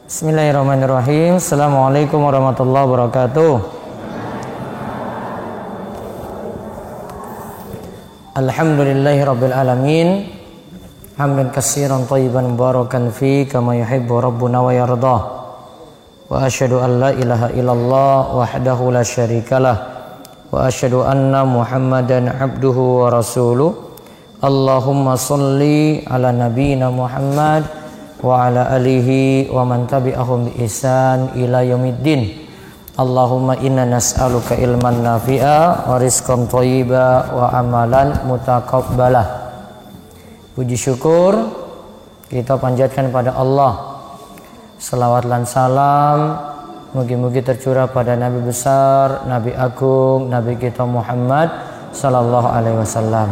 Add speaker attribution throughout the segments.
Speaker 1: Bismillahirrahmanirrahim. Assalamualaikum warahmatullahi wabarakatuh. Alhamdulillahirabbil alamin. Hamdan katsiran thayyiban mubarakan fi kama yuhibbu rabbuna wa yardah. Wa asyhadu an la ilaha illallah wahdahu la syarikalah wa asyhadu anna Muhammadan abduhu wa rasuluh. Allahumma shalli ala nabiyyina Muhammad wa ala alihi wa man tabi'ahum bi ihsan ila yaumiddin. Allahumma inna nas'aluka ilman nafi'a wa rizqan thayyiba wa amalan mutaqabbalah. Puji syukur kita panjatkan pada Allah. Selawat dan salam mugi-mugi tercurah pada Nabi besar, Nabi agung, Nabi kita Muhammad sallallahu alaihi wasallam.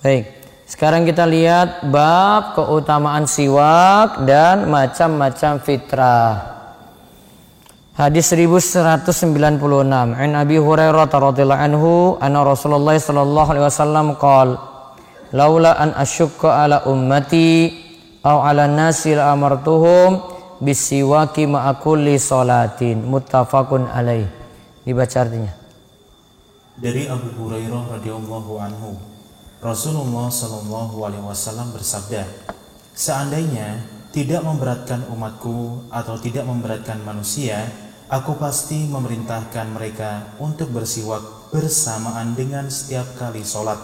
Speaker 1: Baik. Sekarang kita lihat bab keutamaan siwak dan macam-macam fitrah. Hadis 1196. An Abi Hurairah radhiyallahu anhu anna Rasulullah sallallahu alaihi wasallam qala laula an asyqa ala ummati aw ala nasi la amartuhum bisiwaki ma'a kulli salatin. Muttafaqun alaih. Dibaca artinya.
Speaker 2: Dari Abu Hurairah radhiyallahu anhu, Rasulullah Shallallahu Alaihi Wasallam bersabda, seandainya tidak memberatkan umatku atau tidak memberatkan manusia, aku pasti memerintahkan mereka untuk bersiwak bersamaan dengan setiap kali sholat.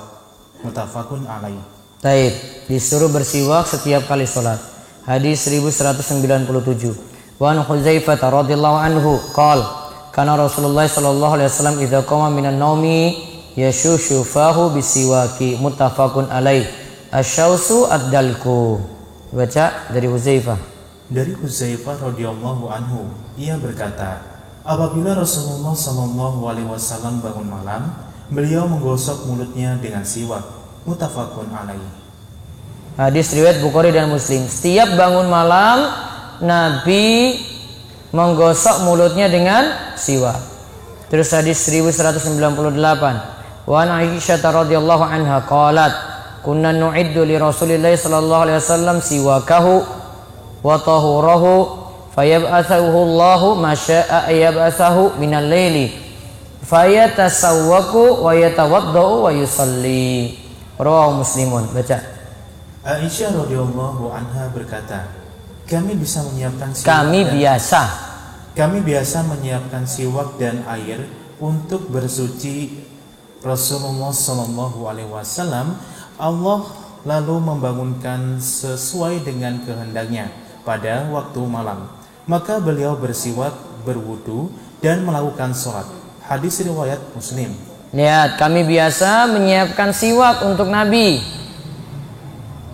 Speaker 2: Muttafaqun alaih.
Speaker 1: Taib, disuruh bersiwak setiap kali sholat. Hadis 1197. Wa an Hudzaifah radhiyallahu anhu qala kana Rasulullah sallallahu alaihi wasallam idza qama minan naumi yashushu fahu bisiwaki. Muttafaqun alaih. Asyausu ad-dalku. Baca dari Hudzaifah.
Speaker 2: Dari Hudzaifah radhiyallahu anhu, ia berkata, apabila Rasulullah sallallahu alaihi wasallam bangun malam, beliau menggosok mulutnya dengan siwak. Muttafaqun alaih.
Speaker 1: Hadis riwayat Bukhari dan Muslim. Setiap bangun malam Nabi menggosok mulutnya dengan siwak. Terus hadis 1198. Wa an Aisyah radhiyallahu anha qalat kunna nu'iddu li Rasulillah sallallahu alaihi wasallam siwakahu wa tahurahu fayab'athahu Allahu ma syaa yab'athahu minal laili fayatasawwaku wa yatawaddau wa yusalli. Rawahu Muslimun. Baca.
Speaker 2: Aisyah radhiyallahu anha berkata, kami biasa menyiapkan siwak dan air untuk bersuci Rasulullah Shallallahu Alaihi Wasallam. Allah lalu membangunkan sesuai dengan kehendaknya pada waktu malam. Maka beliau bersiwak, berwudu dan melakukan sholat. Hadis riwayat Muslim.
Speaker 1: Lihat, kami biasa menyiapkan siwak untuk Nabi,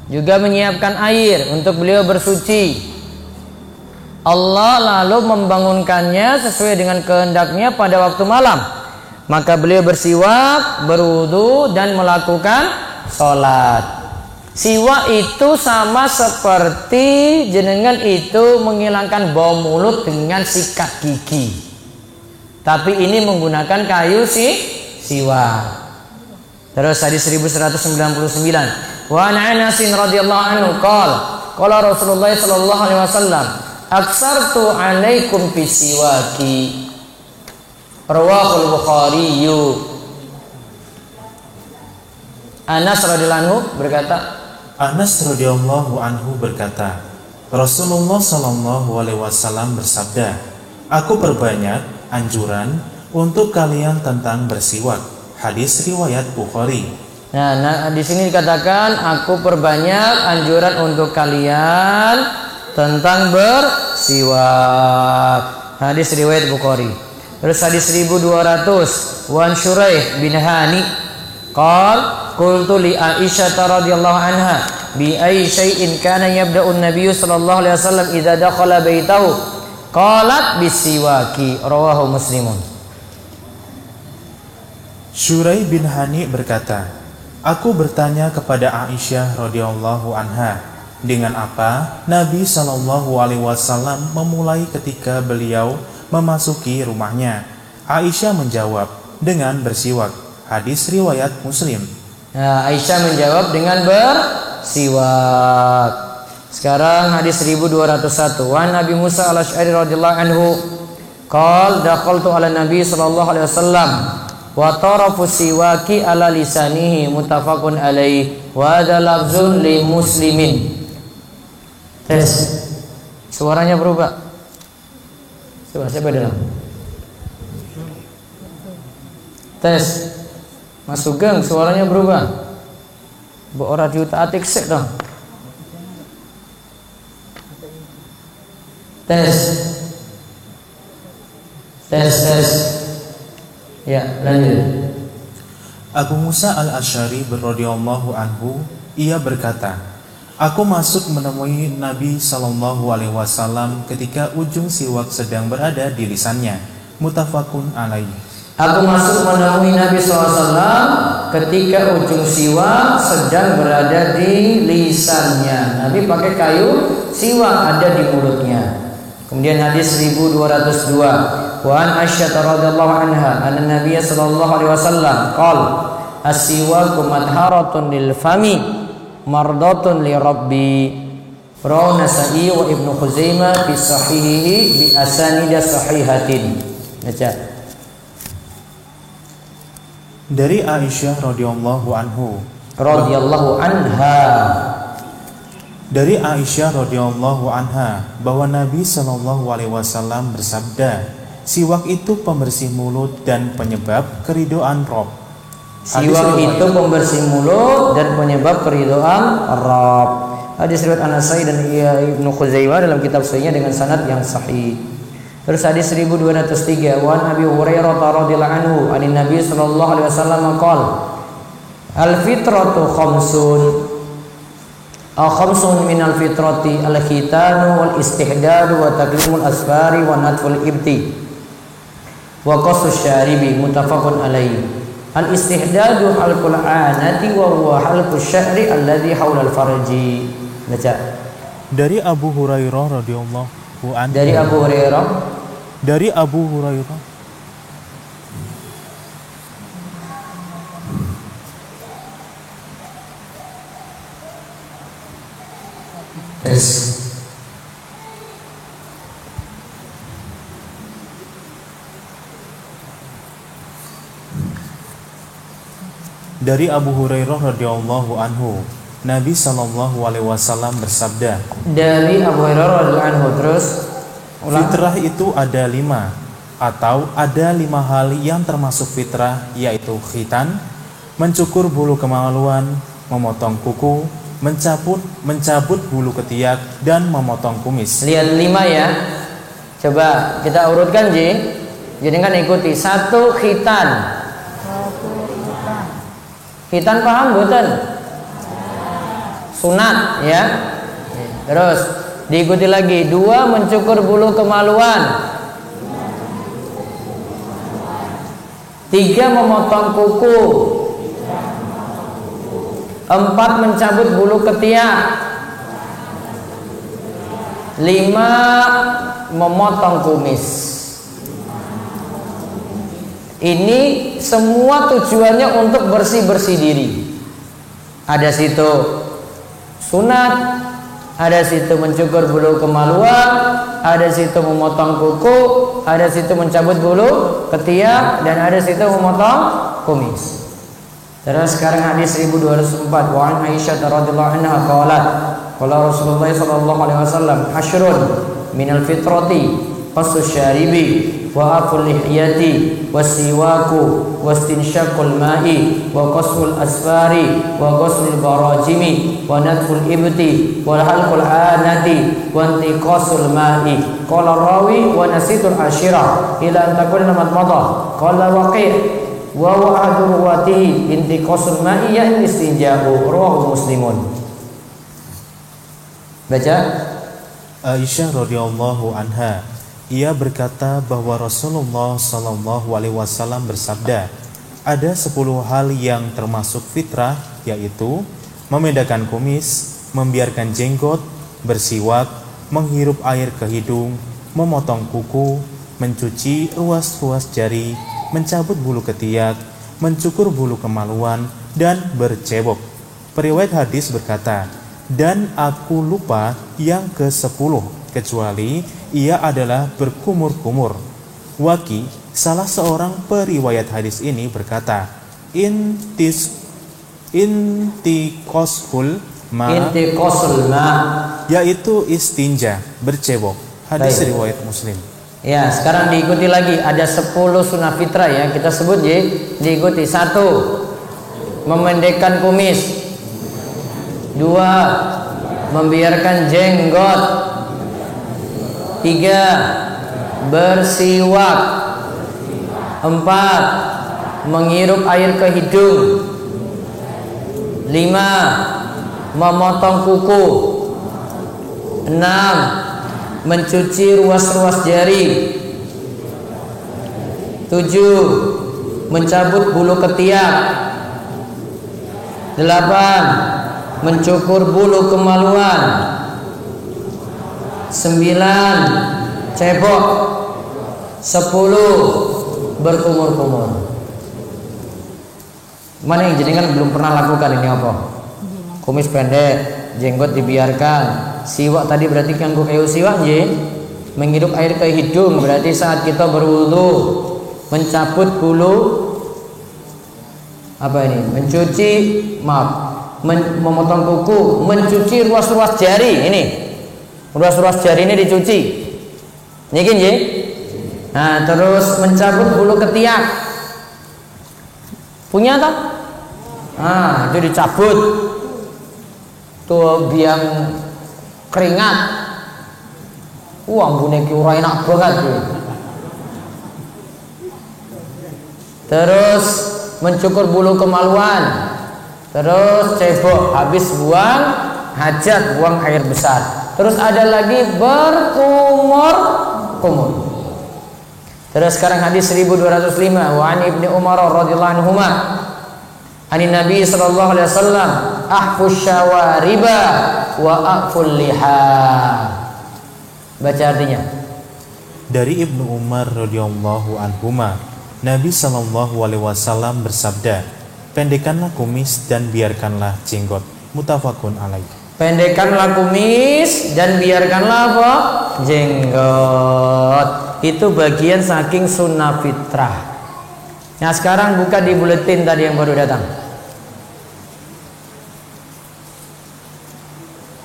Speaker 1: juga menyiapkan air untuk beliau bersuci. Allah lalu membangunkannya sesuai dengan kehendaknya pada waktu malam. Maka beliau bersiwak, berwudu dan melakukan sholat. Siwak itu sama seperti jenengan itu menghilangkan bau mulut dengan sikat gigi. Tapi ini menggunakan kayu siwak. Terus hadis 1199. Wa an Anas radhiyallahu anhu qala Rasulullah sallallahu alaihi wasallam aksartu alaikum bisiwaki. Rawahul Bukhari. Anas radhiyallahu
Speaker 2: anhu berkata, Rasulullah sallallahu alaihi wasallam bersabda, aku perbanyak anjuran untuk kalian tentang bersiwak. Hadis riwayat Bukhari.
Speaker 1: Nah, di sini dikatakan aku perbanyak anjuran untuk kalian tentang bersiwak. Hadis riwayat Bukhari. Terus hadis 1200. Wan Shuraih bin Hani qala qultu li Aisyah radhiyallahu anha bi ayyi syai'in kana yabda'u an-nabiy sallallahu alaihi wasallam idza dakhala baitahu qalat bisiwaki. Rawahu Muslimun.
Speaker 2: Shuraih bin Hani berkata, aku bertanya kepada Aisyah radhiyallahu anha, dengan apa Nabi sallallahu alaihi wasallam memulai ketika beliau memasuki rumahnya. Aisyah menjawab dengan bersiwak. Hadis riwayat Muslim.
Speaker 1: Nah, Aisyah menjawab dengan bersiwak. Sekarang hadis 1201. Wan Nabi Musa al-Asy'ari radhiyallahu anhu qala dakhaltu ala Nabi sallallahu alaihi wasallam wa tarafu siwaki ala lisanihi muttafaqun alaihi wa hadza lafzun li muslimin. Tes. Suaranya berubah. Coba siapa dalam? Tes. Mas Sugeng suaranya berubah. Mbok ora diutak-atik sik dong. Tes. Ya, lanjut.
Speaker 2: Abu Musa al-Asy'ari radhiyallahu anhu, ia berkata, aku masuk menemui Nabi sallallahu alaihi wasallam ketika ujung siwak sedang berada di lisannya. Muttafaqun alaihi.
Speaker 1: Aku masuk menemui Nabi SAW ketika ujung siwak sedang berada di lisannya. Nabi pakai kayu, siwak ada di mulutnya. Kemudian hadis 1202. Wa an Aisyah radhiyallahu anha anna Nabiy sallallahu alaihi wasallam qala as-siwaku madharatun lil fami mardatun li rabbi. Rawahu Nasa'i wa Ibnu Khuzaimah fi sahihihi bi asanid sahihatin. Baca.
Speaker 2: Dari Aisyah radhiyallahu anhu,
Speaker 1: Radhiyallahu anha.
Speaker 2: Dari Aisyah radhiyallahu anha bahwa Nabi sallallahu alaihi wasallam bersabda, siwak itu pembersih mulut dan penyebab keridhaan Rabb.
Speaker 1: Siwak itu pembersih mulut dan penyebab keridhaan Rabb. Hadis riwayat An-Nasa'i dan Ibnu Khuzaimah dalam kitab sahihnya dengan sanad yang sahih. Terus hadis 1203. Wa Abi Hurairah radhiyallahu anhu anin Nabi sallallahu alaihi wasallam qala al-fitratu khamsun min al-fitrati al-khitanu wal istihdadu wa taklimul asfari wa natful ibti wa qasus syaribi. Muttafaqun alaihi. Al-istihdadu halqul anati wa huwa halqus sya'ri alladhi haula al-farji. Baca.
Speaker 2: Dari Abu Hurairah radhiyallahu anhu.
Speaker 1: Dari Abu Hurairah.
Speaker 2: Dari Abu Hurairah.
Speaker 1: Tes.
Speaker 2: Dari Abu Hurairah radhiyallahu anhu, Nabi sallallahu alaihi wasallam bersabda.
Speaker 1: Dari Abu Hurairah radhiyallahu anhu. Terus
Speaker 2: fitrah itu ada 5 atau ada 5 hal yang termasuk fitrah, yaitu khitan, mencukur bulu kemaluan, memotong kuku, mencabut bulu ketiak, dan memotong kumis.
Speaker 1: Lihat 5 ya. Coba kita urutkan Ji. Jadi kan ikuti. 1 khitan. Khitan paham mboten? Sunat ya. Terus diikuti lagi. 2 mencukur bulu kemaluan. 3 memotong kuku. 4 mencabut bulu ketiak. 5 memotong kumis. Ini semua tujuannya untuk bersih-bersih diri. Ada situ sunat, ada situ mencukur bulu kemaluan, ada situ memotong kuku, ada situ mencabut bulu ketiak, dan ada situ memotong kumis. Terus sekarang hadis 1204. Wa an Aisyah radhiyallahu anha qalat qala Rasulullah sallallahu alaihi wasallam asyrun minal fitrati qasus syaribi wa aful lihyati wasiwaku wastinsyaqul ma'i wa qasul asfari wa qasul barajimi wa natful ibti wa halqul anati wa intiqasul ma'i. Qala rawi wa nasitul ashira ila an takuna madmadah. Qala waqi' wa wa'adu ruwatihi intiqasul ma'i ya istinja'u. Rawahu Muslimun. Baca.
Speaker 2: Aisyah radhiyallahu anha, ia berkata bahwa Rasulullah sallallahu alaihi wasallam bersabda, ada 10 hal yang termasuk fitrah, yaitu memedahkan kumis, membiarkan jenggot, bersiwak, menghirup air ke hidung, memotong kuku, mencuci ruas-ruas jari, mencabut bulu ketiak, mencukur bulu kemaluan, dan bercebok. Periwayat hadis berkata, dan aku lupa yang ke-10, kecuali ia adalah berkumur-kumur. Waki, salah seorang periwayat hadis ini berkata, Intikosul ma, yaitu istinja, bercebok. Hadis riwayat Muslim.
Speaker 1: Ya, sekarang diikuti lagi. Ada 10 sunnah fitrah ya. Kita sebut ya. Diikuti. 1, memendekkan kumis. 2, membiarkan jenggot. 3, bersiwak. 4, menghirup air ke hidung. 5, memotong kuku. 6, mencuci ruas-ruas jari. 7, mencabut bulu ketiak. 8, mencukur bulu kemaluan. 9, cebok. 10, berkumur-kumur. Mana yang jenengan belum pernah lakukan ini apa? Kumis pendek, jenggot dibiarkan. Siwak tadi berarti nganggo kayu siwak nggih. Menghirup air ke hidung berarti saat kita berwudu. Mencabut bulu apa ini? Mencuci, memotong kuku, mencuci ruas-ruas jari ini. Ruas-ruas jari ini dicuci. Niki nggih. Nah, terus mencabut bulu ketiak. Punya tak? Nah, itu dicabut. Tuh biang keringat. Ambune ki ora enak banget ya. Terus mencukur bulu kemaluan. Terus cebok, habis buang hajat, buang air besar. Terus ada lagi berkumur-kumur. Terus sekarang hadis 1205 wa an Ibnu Umar radhiyallahu anhuma anin Nabi sallallahu alaihi wasallam ahfus syawariba wa aqful liha. Baca artinya.
Speaker 2: Dari Ibnu Umar radhiyallahu anhuma, Nabi sallallahu alaihi wasallam bersabda, pendekkanlah kumis dan biarkanlah jenggot. Muttafaqun alaih.
Speaker 1: Pendekkanlah kumis dan biarkanlah apa? Jenggot. Itu bagian saking sunnah fitrah. Nah, sekarang buka di buletin tadi yang baru datang.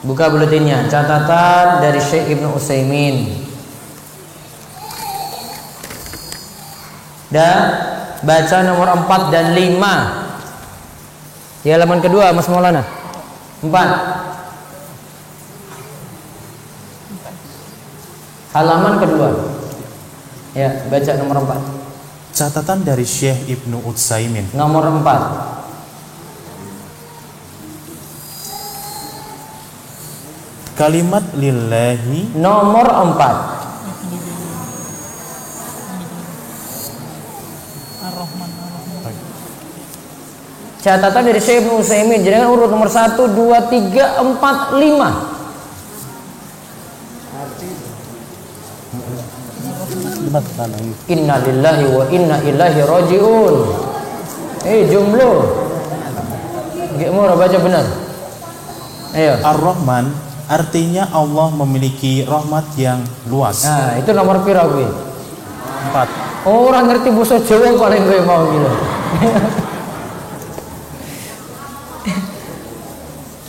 Speaker 1: Buka buletinnya. Catatan dari Syekh Ibnu Utsaimin. Dan baca nomor 4 dan 5. Di halaman kedua, Mas Maulana. 4. Halaman kedua. Ya, baca nomor 4.
Speaker 2: Catatan dari Syekh Ibnu Utsaimin.
Speaker 1: Nomor 4.
Speaker 2: Kalimat lillahi.
Speaker 1: Nomor 4. Catatan dari Syekh Ibnu Utsaimin. Jangan urut nomor 1, 2, 3, 4, 5. Inna lillahi wa inna ilaihi rajiun. Jumlo. Nggih mau baca benar. Ayo.
Speaker 2: Ar-Rahman artinya Allah memiliki rahmat yang luas.
Speaker 1: Nah, itu nomor pira kuwi?
Speaker 2: 4.
Speaker 1: Oh, orang ngerti basa Jawa paling kowe mau gitu.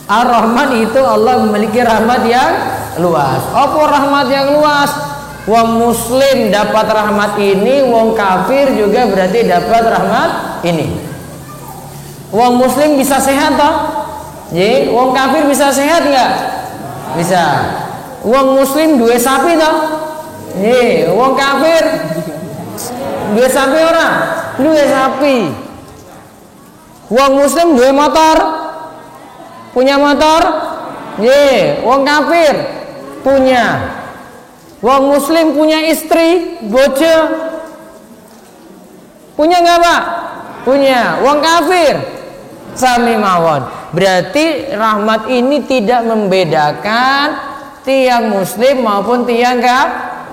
Speaker 1: Ar-Rahman itu Allah memiliki rahmat yang luas. Apa rahmat yang luas? Wong muslim dapat rahmat ini, wong kafir juga berarti dapat rahmat ini. Wong muslim bisa sehat toh? Nggih, wong kafir bisa sehat enggak? Bisa. Wong muslim duwe sapi toh? Nggih, wong kafir duwe sapi ora? Duwe sapi. Wong muslim duwe motor? Punya motor? Nggih, wong kafir punya. Wong muslim punya istri, bojo. Punya enggak, Pak? Punya. Wong kafir sami mawon. Berarti rahmat ini tidak membedakan tiang muslim maupun tiang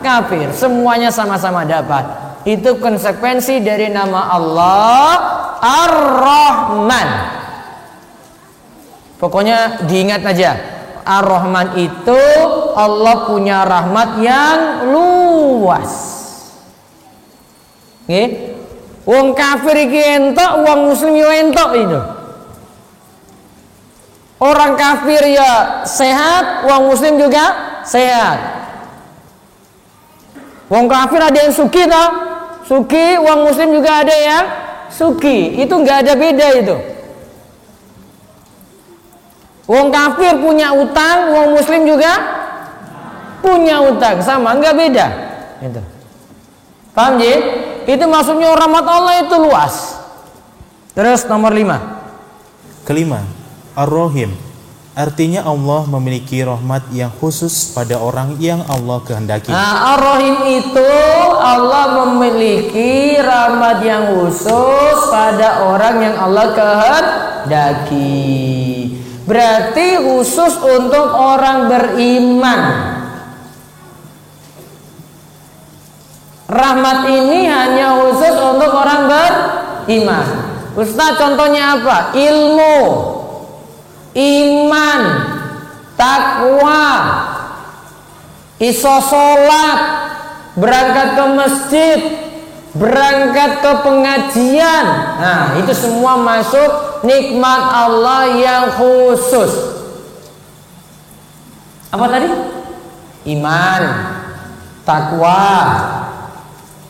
Speaker 1: kafir. Semuanya sama-sama dapat. Itu konsekuensi dari nama Allah Ar-Rahman. Pokoknya diingat aja. Ar-Rahman itu Allah punya rahmat yang luas. Nggih. Wong kafir iki entuk, wong muslim yo entuk itu. Orang kafir ya sehat, wong muslim juga sehat. Wong kafir ada yang suki toh? Suki, wong muslim juga ada yang suki. Itu nggak ada beda itu. Wong kafir punya utang, wong muslim juga punya utang, sama, nggak beda. Itu. Paham ji? Itu maksudnya rahmat Allah itu luas. Terus nomor 5.
Speaker 2: Kelima, Ar-Rahim. Artinya Allah memiliki rahmat yang khusus pada orang yang Allah kehendaki.
Speaker 1: Nah, Ar-Rahim itu Allah memiliki rahmat yang khusus pada orang yang Allah kehendaki. Berarti khusus untuk orang beriman. Rahmat ini hanya khusus untuk orang beriman. Ustaz, contohnya apa? Ilmu, iman, takwa, iso sholat, berangkat ke masjid, berangkat ke pengajian. Nah, itu semua masuk nikmat Allah yang khusus. Apa tadi? Iman, takwa,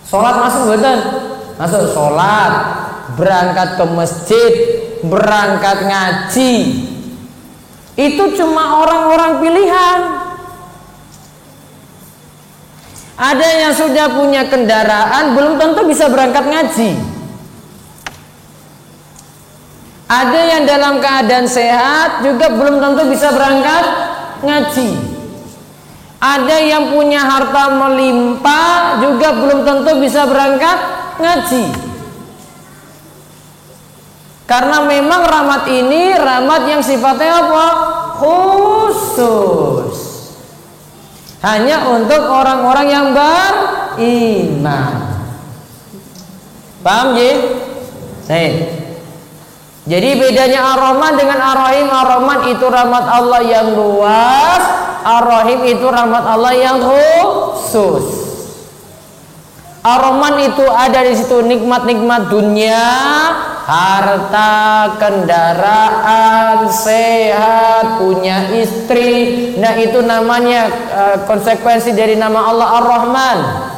Speaker 1: sholat masuk betul? Masuk sholat, berangkat ke masjid, berangkat ngaji. Itu cuma orang-orang pilihan. Ada yang sudah punya kendaraan belum tentu bisa berangkat ngaji. Ada yang dalam keadaan sehat juga belum tentu bisa berangkat ngaji. Ada yang punya harta melimpah juga belum tentu bisa berangkat ngaji. Karena memang rahmat ini rahmat yang sifatnya apa? Khusus. Hanya untuk orang-orang yang beriman. Paham ji? Jadi bedanya Ar-Rahman dengan Ar-Rahim. Ar-Rahman itu rahmat Allah yang luas, Ar-Rahim itu rahmat Allah yang khusus. Ar-Rahman itu ada di situ nikmat-nikmat dunia, harta, kendaraan, sehat, punya istri. Nah, itu namanya konsekuensi dari nama Allah Ar-Rahman.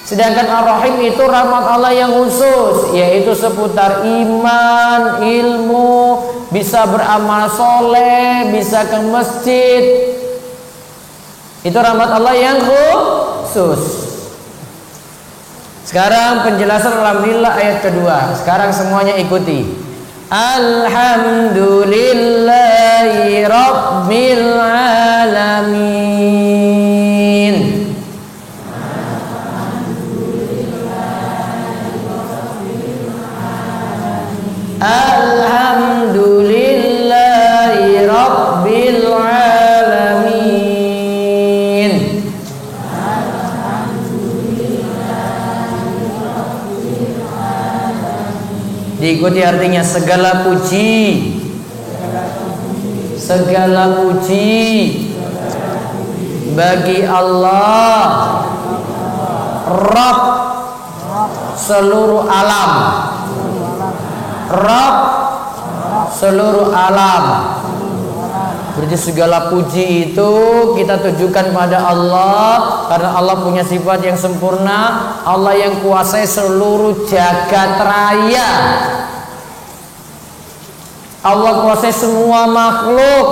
Speaker 1: Sedangkan Ar-Rahim itu rahmat Allah yang khusus, yaitu seputar iman, ilmu, bisa beramal soleh, bisa ke masjid. Itu rahmat Allah yang khusus. Sekarang penjelasan alhamdulillah ayat kedua. Sekarang semuanya ikuti. Alhamdulillahi Rabbil Alamin. Alhamdulillahi Rabbil Alamin. Diikuti artinya segala puji, segala puji bagi Allah, Rabb seluruh alam, Rabb seluruh alam. Berarti segala puji itu kita tujukan pada Allah, karena Allah punya sifat yang sempurna. Allah yang kuasai seluruh jagat raya. Allah kuasai semua makhluk.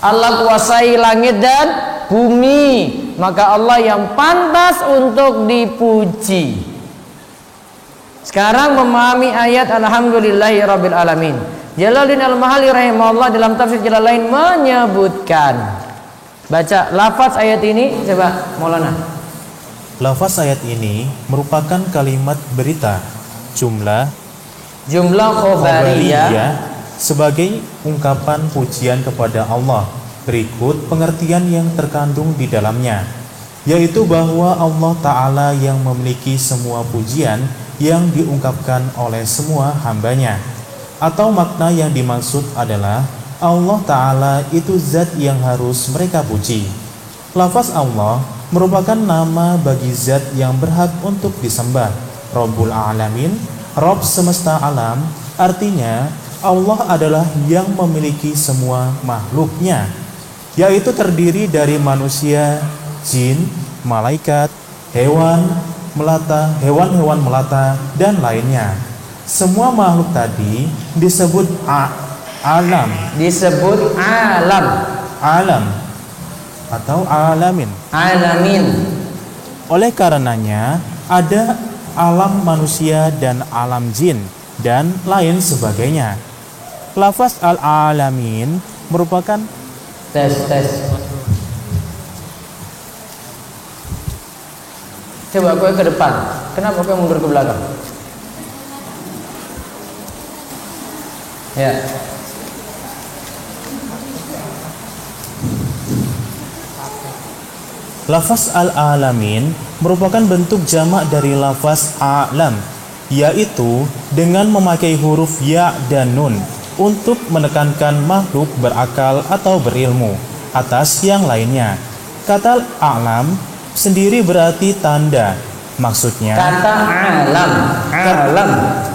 Speaker 1: Allah kuasai langit dan bumi. Maka Allah yang pantas untuk dipuji. Sekarang memahami ayat Alhamdulillahi Rabbil Alamin. Jalaluddin Al-Mahali rahimahullah dalam tafsir Jalalain menyebutkan. Baca lafaz ayat ini, coba Maulana.
Speaker 2: Lafaz ayat ini merupakan kalimat berita jumlah khobariyah sebagai ungkapan pujian kepada Allah. Berikut pengertian yang terkandung di dalamnya, yaitu bahwa Allah Ta'ala yang memiliki semua pujian yang diungkapkan oleh semua hambanya. Atau makna yang dimaksud adalah Allah Ta'ala itu zat yang harus mereka puji. Lafaz Allah merupakan nama bagi zat yang berhak untuk disembah. Rabbul Alamin, Rabb semesta alam, artinya Allah adalah yang memiliki semua makhluknya, yaitu terdiri dari manusia, jin, malaikat, hewan melata, dan lainnya. Semua makhluk tadi disebut alam.
Speaker 1: Disebut alam
Speaker 2: atau alamin. Oleh karenanya ada alam manusia dan alam jin dan lain sebagainya. Lafaz al-alamin merupakan
Speaker 1: tes. Coba kau ke depan. Kenapa kau mundur ke belakang? Ya.
Speaker 2: Lafaz al-alamin merupakan bentuk jamak dari lafaz alam, yaitu dengan memakai huruf ya dan nun untuk menekankan makhluk berakal atau berilmu atas yang lainnya. Kata alam sendiri berarti tanda. Maksudnya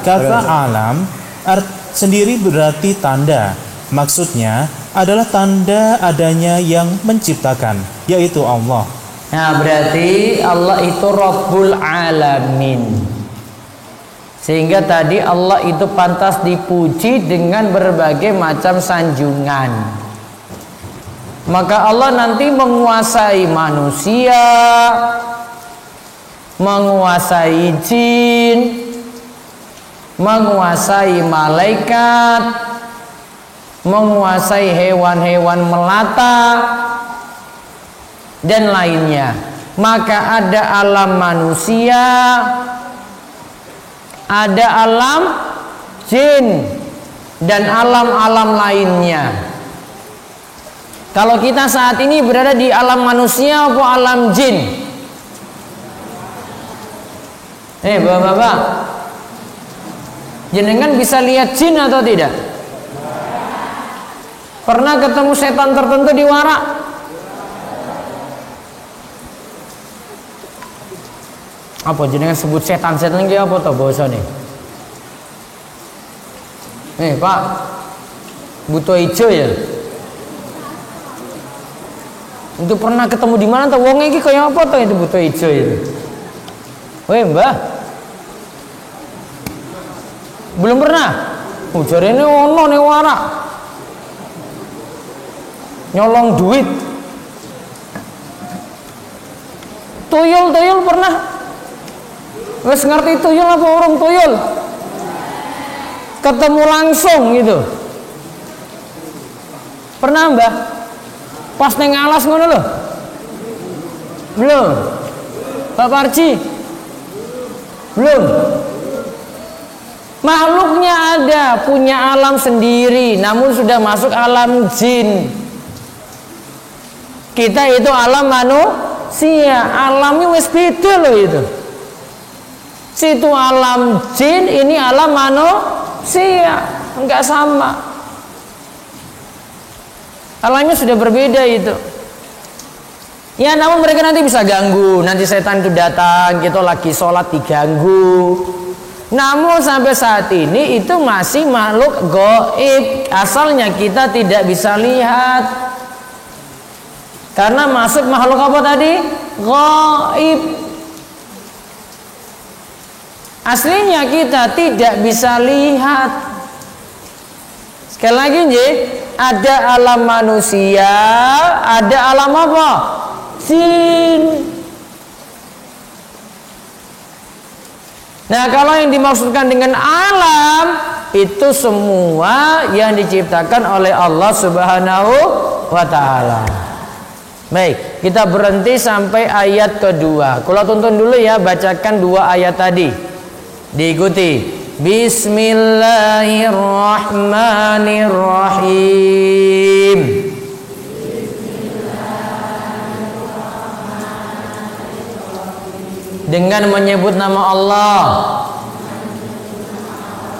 Speaker 2: kata alam sendiri berarti tanda. Maksudnya adalah tanda adanya yang menciptakan, yaitu Allah.
Speaker 1: Nah, berarti Allah itu Rabbul Alamin. Sehingga tadi Allah itu pantas dipuji dengan berbagai macam sanjungan. Maka Allah nanti menguasai manusia, menguasai jin, menguasai malaikat, menguasai hewan-hewan melata, dan lainnya. Maka ada alam manusia, ada alam jin, dan alam-alam lainnya. Kalau kita saat ini berada di alam manusia atau alam jin? Bapak-bapak, jenengan bisa lihat jin atau tidak? Pernah ketemu setan tertentu di warak? Apa jenengan sebut setan-setan iki apa to bahasane? Pak, buto ijo ya? Itu pernah ketemu di mana tuh? Wong iki kaya apa tuh itu buto ijo itu? Mbah. Belum pernah? Jarene ono ning warak. Nyolong duit. Tuyul pernah? Wes ngerti tuyul apa orang tuyul? Ketemu langsung gitu. Pernah Mbah? Pas neng alas ngono lho. Belum. Pak Parji? Belum. Makhluknya ada, punya alam sendiri, namun sudah masuk alam jin. Kita itu alam manusia, alamnya wis beda loh itu. Situ alam jin, ini alam manusia, enggak sama. Alamnya sudah berbeda itu. Ya, namun mereka nanti bisa ganggu. Nanti setan itu datang, kita lagi sholat diganggu. Namun sampai saat ini itu masih makhluk gaib. Asalnya kita tidak bisa lihat. Karena masuk makhluk apa tadi? Gaib. Aslinya kita tidak bisa lihat. Sekali lagi nggih, ada alam manusia, ada alam apa? Jin. Nah, kalau yang dimaksudkan dengan alam itu semua yang diciptakan oleh Allah Subhanahu wa taala. Baik, kita berhenti sampai ayat kedua. Kalau tonton dulu ya, bacakan dua ayat tadi. Diikuti. Bismillahirrahmanirrahim. Dengan menyebut nama Allah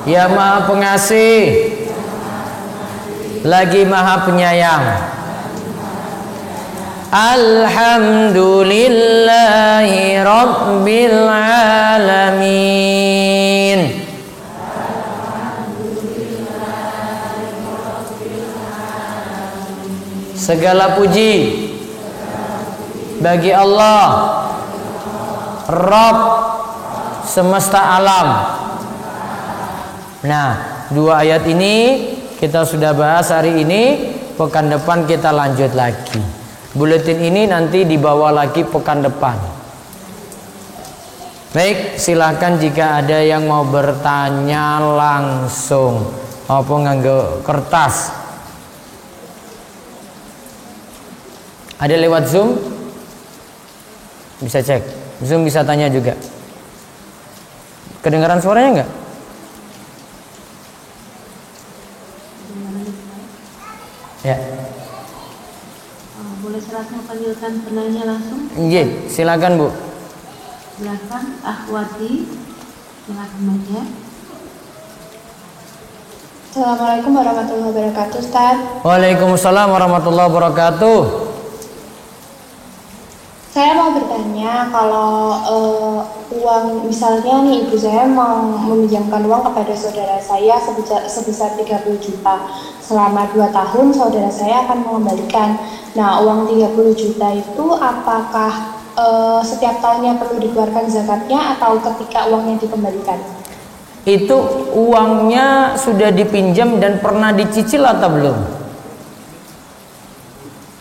Speaker 1: yang Maha Pengasih lagi Maha Penyayang. Alhamdulillahi Rabbil Alamin. Segala puji bagi Allah, Rabb semesta alam. Nah, dua ayat ini kita sudah bahas hari ini. Pekan depan kita lanjut lagi. Buletin ini nanti dibawa lagi pekan depan. Baik, silahkan jika ada yang mau bertanya langsung apa nganggo kertas. Ada lewat Zoom? Bisa cek. Zoom bisa tanya juga. Kedengaran suaranya enggak? Ya.
Speaker 3: Boleh silakan panggilkan penanya langsung?
Speaker 1: Iya, silakan Bu.
Speaker 3: Silakan Akhwati. Silakan aja.
Speaker 4: Assalamualaikum warahmatullahi wabarakatuh, Ustaz.
Speaker 1: Waalaikumsalam warahmatullahi wabarakatuh.
Speaker 4: Saya mau bertanya, kalau uang, misalnya nih ibu saya mau meminjamkan uang kepada saudara saya sebesar 30 juta. Selama 2 tahun saudara saya akan mengembalikan. Nah, uang 30 juta itu apakah setiap tahunnya perlu dikeluarkan zakatnya atau ketika uangnya dikembalikan?
Speaker 1: Itu uangnya sudah dipinjam dan pernah dicicil atau belum?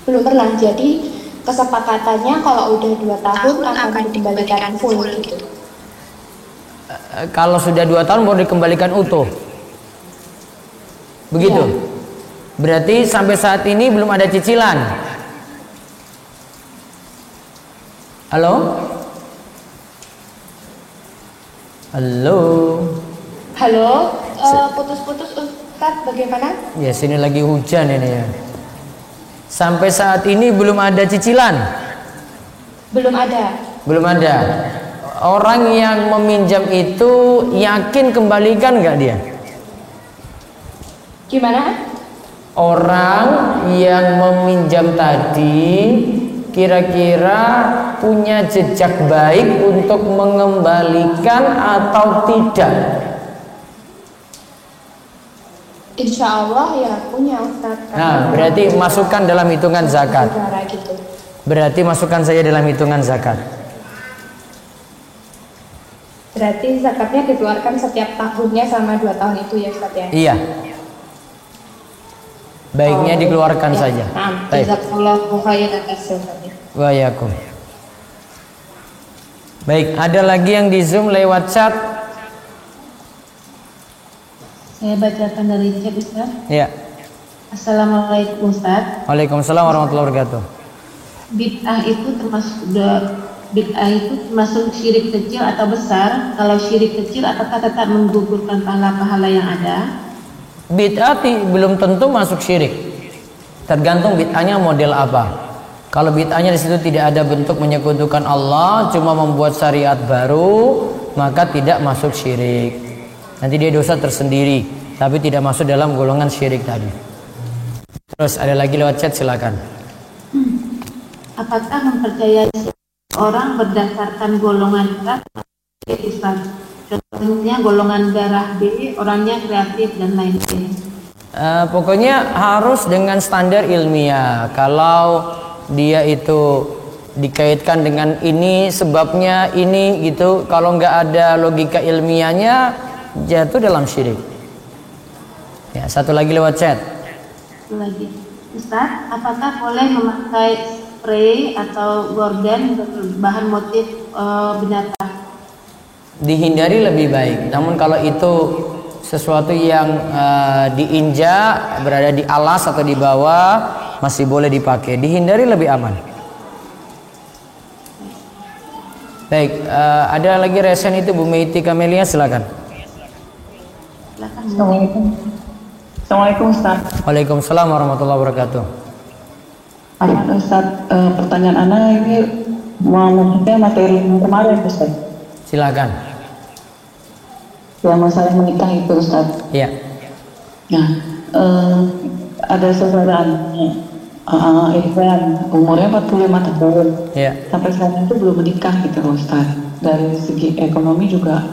Speaker 4: Belum pernah, jadi kesepakatannya kalau udah 2 tahun akan dikembalikan full gitu.
Speaker 1: Kalau sudah 2 tahun baru dikembalikan utuh. Begitu.
Speaker 4: Iya.
Speaker 1: Berarti sampai saat ini belum ada cicilan. Halo? Halo.
Speaker 4: Halo, putus-putus Ustaz, bagaimana?
Speaker 1: Ya, sini lagi hujan ini ya. Sampai saat ini belum ada cicilan.
Speaker 4: Belum ada.
Speaker 1: Belum ada. Orang yang meminjam itu yakin kembalikan nggak dia?
Speaker 4: Gimana?
Speaker 1: Orang yang meminjam tadi kira-kira punya jejak baik untuk mengembalikan atau tidak?
Speaker 4: Insya Allah ya punya Ustaz.
Speaker 1: Nah, berarti masukkan dalam hitungan zakat.
Speaker 4: Gitu.
Speaker 1: Berarti masukkan saya dalam hitungan zakat.
Speaker 4: Berarti zakatnya dikeluarkan setiap tahunnya selama 2 tahun itu ya Ustaz ya?
Speaker 1: Iya. Baiknya dikeluarkan
Speaker 4: ya.
Speaker 1: saja.
Speaker 4: Baik. Jazakallahu khairan Ustaz.
Speaker 1: Wa yakum. Baik, ada lagi yang di Zoom lewat chat?
Speaker 3: Saya bacakan dari chat Ustaz.
Speaker 1: Ya.
Speaker 3: Assalamualaikum Ustaz.
Speaker 1: Waalaikumsalam warahmatullahi wabarakatuh.
Speaker 3: Bid'ah itu termasuk syirik kecil atau besar? Kalau syirik kecil apakah tetap menggugurkan pahala-pahala yang ada?
Speaker 1: Bid'ah belum tentu masuk syirik. Tergantung bid'ahnya model apa. Kalau bid'ahnya di situ tidak ada bentuk menyekutukan Allah, cuma membuat syariat baru, maka tidak masuk syirik. Nanti dia dosa tersendiri, tapi tidak masuk dalam golongan syirik tadi. Terus ada lagi lewat chat, silakan.
Speaker 3: Apakah mempercayai orang berdasarkan golongan darah Islam? Contohnya golongan darah B, orangnya kreatif dan lain-lain.
Speaker 1: Pokoknya harus dengan standar ilmiah. Kalau dia itu dikaitkan dengan ini sebabnya ini gitu, kalau nggak ada logika ilmiahnya jatuh dalam syirik. Ya, satu lagi lewat chat.
Speaker 3: Satu lagi, Ustaz, apakah boleh memakai spray atau gorden berbahan motif binatang?
Speaker 1: Dihindari lebih baik. Namun kalau itu sesuatu yang diinjak, berada di alas atau di bawah, masih boleh dipakai. Dihindari lebih aman. Baik, ada lagi resen itu Bu Meiti Kamelia, silakan.
Speaker 5: Assalamualaikum. Assalamualaikum Ustaz.
Speaker 1: Waalaikumsalam warahmatullahi wabarakatuh.
Speaker 5: Ustaz, pertanyaan Anda ini maksudnya materi yang kemarin Ustaz.
Speaker 1: Silakan.
Speaker 5: Ya, masalah menikah itu Ustaz.
Speaker 1: Iya.
Speaker 5: Nah, ada saudara Irfan, umurnya 45 tahun.
Speaker 1: Ya.
Speaker 5: Sampai sekarang itu belum menikah gitu Ustaz. Dari segi ekonomi juga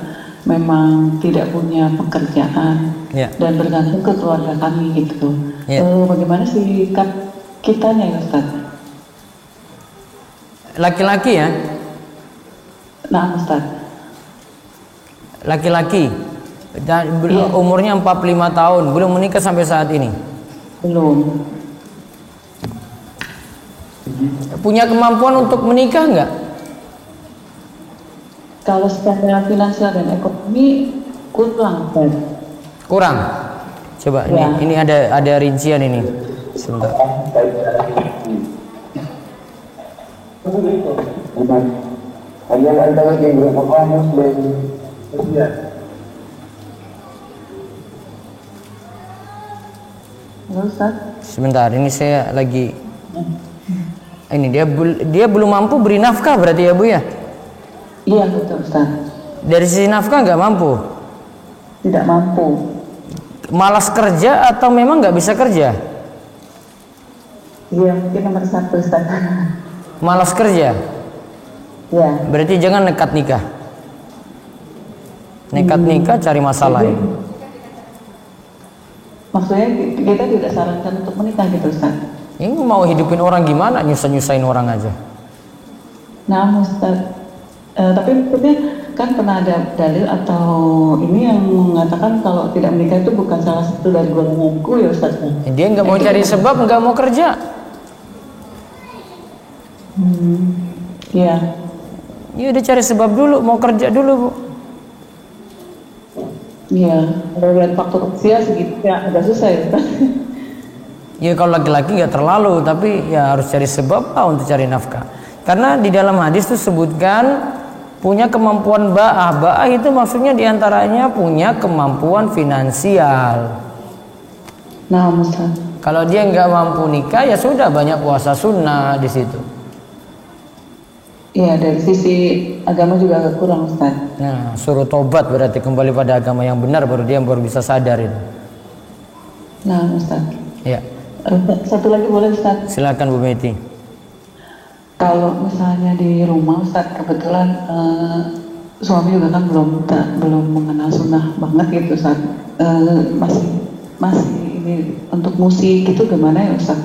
Speaker 5: memang tidak punya pekerjaan
Speaker 1: Ya.
Speaker 5: dan bergantung ke keluarga kami gitu.
Speaker 1: Ya.
Speaker 5: Bagaimana sikap kitanya ya Ustaz?
Speaker 1: Laki-laki ya?
Speaker 5: Nah Ustaz.
Speaker 1: Laki-laki. Dan
Speaker 5: Iya.
Speaker 1: umurnya 45 tahun, belum menikah sampai saat ini.
Speaker 5: Belum.
Speaker 1: Punya kemampuan untuk menikah nggak?
Speaker 5: Kalau secara finansial dan ekonomi kurang Ustaz.
Speaker 1: Kurang. Coba
Speaker 5: Ya.
Speaker 1: ini ada rincian ini. Sebentar.
Speaker 5: Halo Ustaz.
Speaker 1: Sebentar, ini saya lagi. Ini dia belum mampu beri nafkah berarti ya Bu ya?
Speaker 5: Iya betul Ustaz.
Speaker 1: Dari sisi nafkah nggak mampu.
Speaker 5: Tidak mampu.
Speaker 1: Malas kerja atau memang nggak bisa kerja?
Speaker 5: Iya mungkin nomor 1 Ustaz.
Speaker 1: Malas kerja.
Speaker 5: Ya.
Speaker 1: Berarti jangan nekat nikah. Nekat nikah cari masalah
Speaker 5: Jadi,
Speaker 1: ini.
Speaker 5: maksudnya kita tidak sarankan untuk menikah gitu Ustaz.
Speaker 1: Ini mau hidupin orang gimana? Nyusahin orang aja.
Speaker 5: Nah Ustaz, tapi maksudnya kan pernah ada dalil atau ini yang mengatakan kalau tidak menikah itu bukan salah satu dari golonganku ya Ustaz.
Speaker 1: Dia nggak mau cari sebab, nggak mau kerja.
Speaker 5: Iya.
Speaker 1: Ya udah cari sebab dulu, mau kerja dulu Bu.
Speaker 5: Iya. Kalau lihat faktor usia segitu ya agak susah ya Ustaz.
Speaker 1: Ya kalau laki-laki nggak terlalu, tapi ya harus cari sebab untuk cari nafkah. Karena di dalam hadis itu sebutkan punya kemampuan ba'ah. Ba'ah itu maksudnya diantaranya punya kemampuan finansial.
Speaker 5: Nah Ustaz.
Speaker 1: Kalau dia nggak mampu nikah ya sudah, banyak puasa sunnah di situ.
Speaker 5: Iya dari sisi agama juga agak kurang Ustaz.
Speaker 1: Nah suruh tobat berarti kembali pada agama yang benar, baru dia baru bisa sadar itu.
Speaker 5: Nah Ustaz.
Speaker 1: Ya.
Speaker 5: Satu lagi boleh Ustaz?
Speaker 1: Silakan Bu Meti.
Speaker 5: Kalau misalnya di rumah Ustaz kebetulan suami juga kan belum mengenal sunnah banget gitu Ustaz. Masih ini untuk musik itu gimana ya Ustaz?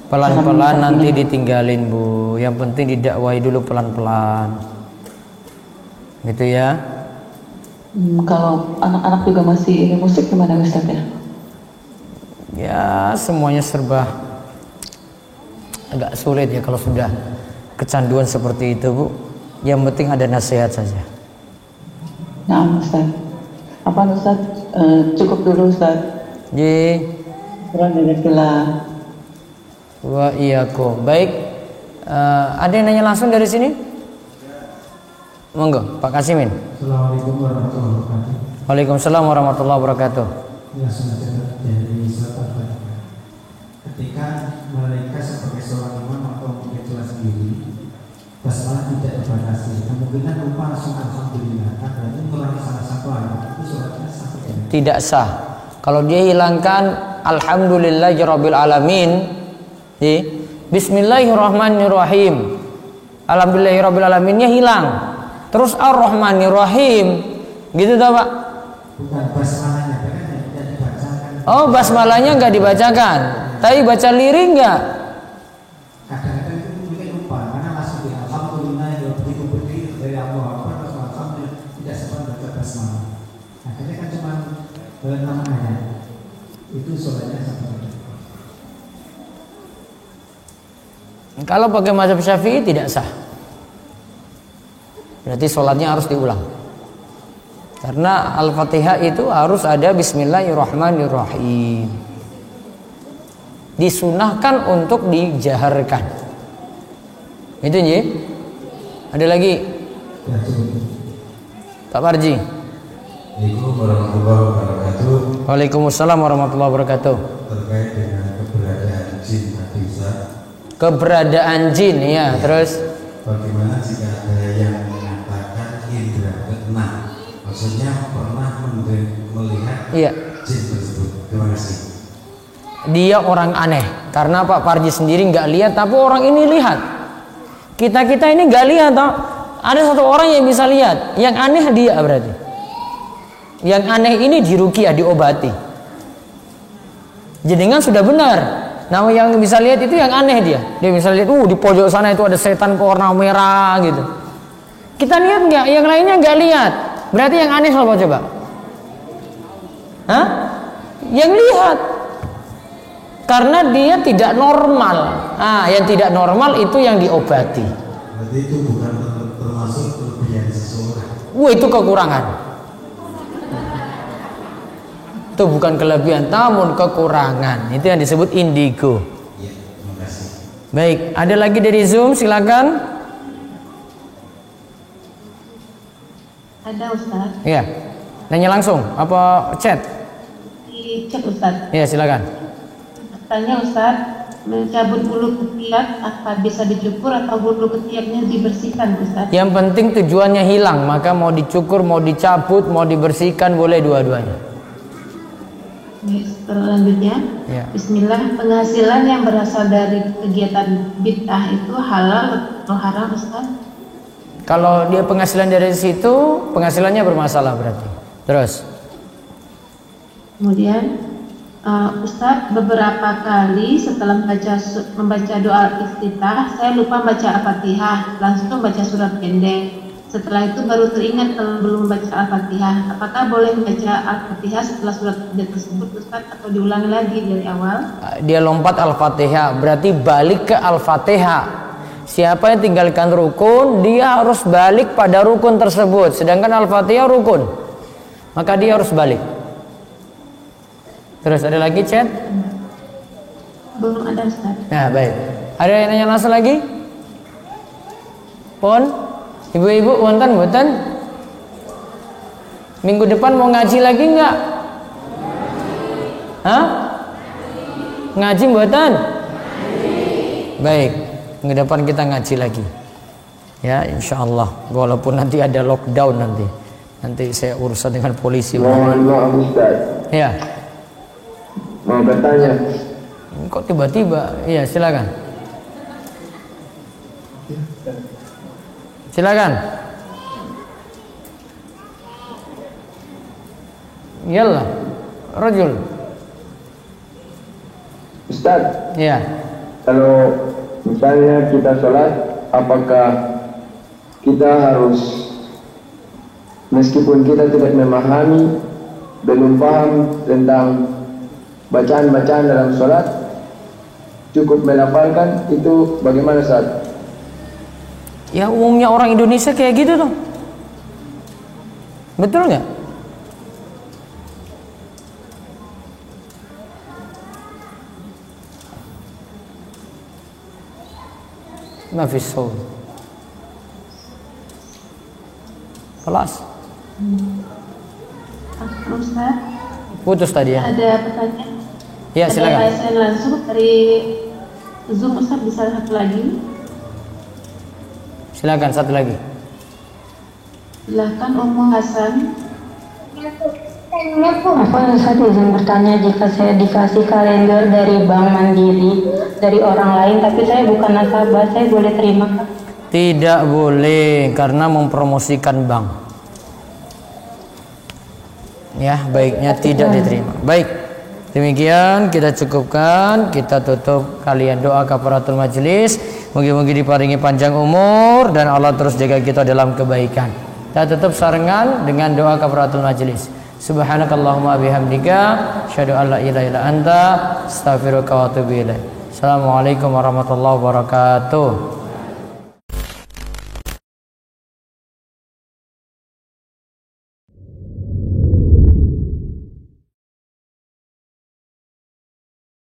Speaker 1: Pelan-pelan nanti ditinggalin Bu. Yang penting didakwahi dulu pelan-pelan. Gitu ya.
Speaker 5: Kalau anak-anak juga masih ini musik gimana Ustaz ya?
Speaker 1: Ya semuanya serba agak sulit ya kalau sudah kecanduan seperti itu Bu. Yang penting ada nasihat saja.
Speaker 5: Nah Ustaz. Apa Ustaz? Cukup dulu Ustaz.
Speaker 1: Ji.
Speaker 5: Alhamdulillah.
Speaker 1: Wa iyyakum. Baik. Ada yang nanya langsung dari sini? Monggo, Pak Kasimin.
Speaker 6: Assalamualaikum warahmatullahi wabarakatuh.
Speaker 1: Waalaikumsalam warahmatullahi wabarakatuh.
Speaker 6: Ya sengaja dari Ustaz. Ketika mereka sebagai seorang imam atau mungkin kelas sendiri, basmalah tidak dibatasi. Kemungkinan lupa langsung alhamdulillah. Berarti mengurangi salah satu ayat itu suratnya satu.
Speaker 1: Tidak sah. Kalau dia hilangkan alhamdulillahirabbil alamin, bismillahirrahmanirrahim. Alhamdulillahirabbil alaminnya hilang. Terus ar-rahmanirrahim. Gitu toh, Pak?
Speaker 6: Bukan basmalahnya, kan tidak dibacakan.
Speaker 1: Oh, basmalahnya enggak dibacakan. Tapi baca lirik enggak?
Speaker 6: Kadang-kadang itu mungkin lupa karena langsung di alhamdulillah ya begitu berdiri dari Allah Akbar langsung alhamdulillah tidak sempat baca basmalah. Akhirnya kan cuma nama ayat. Itu soalnya seperti itu.
Speaker 1: Kalau pakai mazhab Syafi'i tidak sah. Berarti sholatnya harus diulang. Karena Al-Fatihah itu harus ada bismillahirrahmanirrahim. Disunahkan untuk dijaharkan. Itu ya. Ada lagi?
Speaker 6: Ya, cukup.
Speaker 1: Pak Parji.
Speaker 7: Assalamualaikum warahmatullahi wabarakatuh.
Speaker 1: Waalaikumsalam warahmatullahi wabarakatuh.
Speaker 7: Terkait dengan keberadaan jin Hadisah,
Speaker 1: Keberadaan jin ya, terus
Speaker 7: bagaimana jika ada yang mengatakan indra keenam, maksudnya pernah melihat
Speaker 1: iya.
Speaker 7: jin tersebut? Terima kasih.
Speaker 1: dia orang aneh. Karena Pak Parji sendiri nggak lihat, tapi orang ini lihat. Kita ini nggak lihat, toh. Ada satu orang yang bisa lihat. Yang aneh dia berarti. Yang aneh ini diruqyah, diobati. Jenengan sudah benar. Nah, yang bisa lihat itu yang aneh dia. Dia bisa lihat, di pojok sana itu ada setan warna merah gitu. Kita lihat nggak? Yang lainnya nggak lihat. Berarti yang aneh apa coba? Hah? Yang lihat. Karena dia tidak normal. Yang tidak normal itu yang diobati.
Speaker 7: Berarti itu bukan termasuk kelebihan seseorang.
Speaker 1: Itu kekurangan. Itu bukan kelebihan, namun kekurangan. Itu yang disebut indigo.
Speaker 7: Ya, terima kasih.
Speaker 1: Baik, ada lagi dari Zoom, silakan.
Speaker 3: Ada Ustaz.
Speaker 1: Iya. Nanya langsung apa chat?
Speaker 3: Di chat Ustaz.
Speaker 1: Iya, silakan.
Speaker 3: Tanya Ustaz, mencabut bulu ketiak apa bisa dicukur atau bulu ketiaknya dibersihkan Ustaz?
Speaker 1: Yang penting tujuannya hilang, maka mau dicukur, mau dicabut, mau dibersihkan boleh dua-duanya.
Speaker 3: Selanjutnya,
Speaker 1: Ya.
Speaker 3: Bismillah, penghasilan yang berasal dari kegiatan bid'ah itu halal atau haram Ustaz?
Speaker 1: Kalau dia penghasilan dari situ, penghasilannya bermasalah berarti. Terus.
Speaker 3: Kemudian, Ustaz, beberapa kali setelah membaca doa iftitah, saya lupa baca Al-Fatihah, langsung baca surat pendek. Setelah itu baru teringat kalau belum membaca Al-Fatihah. Apakah boleh membaca Al-Fatihah setelah surat pendek tersebut Ustaz, atau diulangi lagi dari awal?
Speaker 1: Dia lompat Al-Fatihah, berarti balik ke Al-Fatihah. Siapa yang tinggalkan rukun, dia harus balik pada rukun tersebut. Sedangkan Al-Fatihah rukun, maka dia harus balik. Terus ada lagi chat?
Speaker 3: Belum ada Ustaz.
Speaker 1: Nah, baik. Ada yang nanya langsung lagi? Pon? Ibu-ibu wonten mboten? Minggu depan mau ngaji lagi enggak? Hah? Ngaji mboten? Baik, minggu depan kita ngaji lagi. Ya, insyaallah. Walaupun nanti ada lockdown nanti. Nanti saya urusan dengan polisi.
Speaker 8: Mohon maaf Ustaz.
Speaker 1: Ya.
Speaker 8: Mau bertanya.
Speaker 1: Kok tiba-tiba? Iya, silakan. Silakan. Yallah, rajul.
Speaker 8: Ustaz,
Speaker 1: Ya.
Speaker 8: kalau misalnya kita sholat, apakah kita harus, meskipun kita tidak memahami, belum paham tentang bacaan-bacaan dalam sholat, cukup melafalkan, itu bagaimana Ustaz?
Speaker 1: Ya umumnya orang Indonesia kayak gitu tuh. Betul nggak? Mafis soul. Kelas.
Speaker 3: Ustaz,
Speaker 1: Putus tadi ya.
Speaker 3: ada pertanyaan.
Speaker 1: Ya, silakan.
Speaker 3: Ada saya langsung dari Zoom Ustaz, bisa satu lagi.
Speaker 1: Silakan satu lagi.
Speaker 3: Silakan Ummu Hasan.
Speaker 9: Apa Ustaz izin bertanya, jika saya dikasih kalender dari Bank Mandiri dari orang lain tapi saya bukan nasabah, saya boleh terima?
Speaker 1: Tidak boleh, karena mempromosikan bank. Ya, baiknya tidak diterima. Baik, demikian kita cukupkan. Kita tutup kalian doa kafaratul majelis. Moga-moga diparingi panjang umur dan Allah terus jaga kita dalam kebaikan. Kita tutup sarengan dengan doa kafaratul majelis. Subhanakallahumma bihamdika asyhadu an la ilaha illa anta astaghfiruka wa atubu ilaik. Assalamualaikum warahmatullahi wabarakatuh.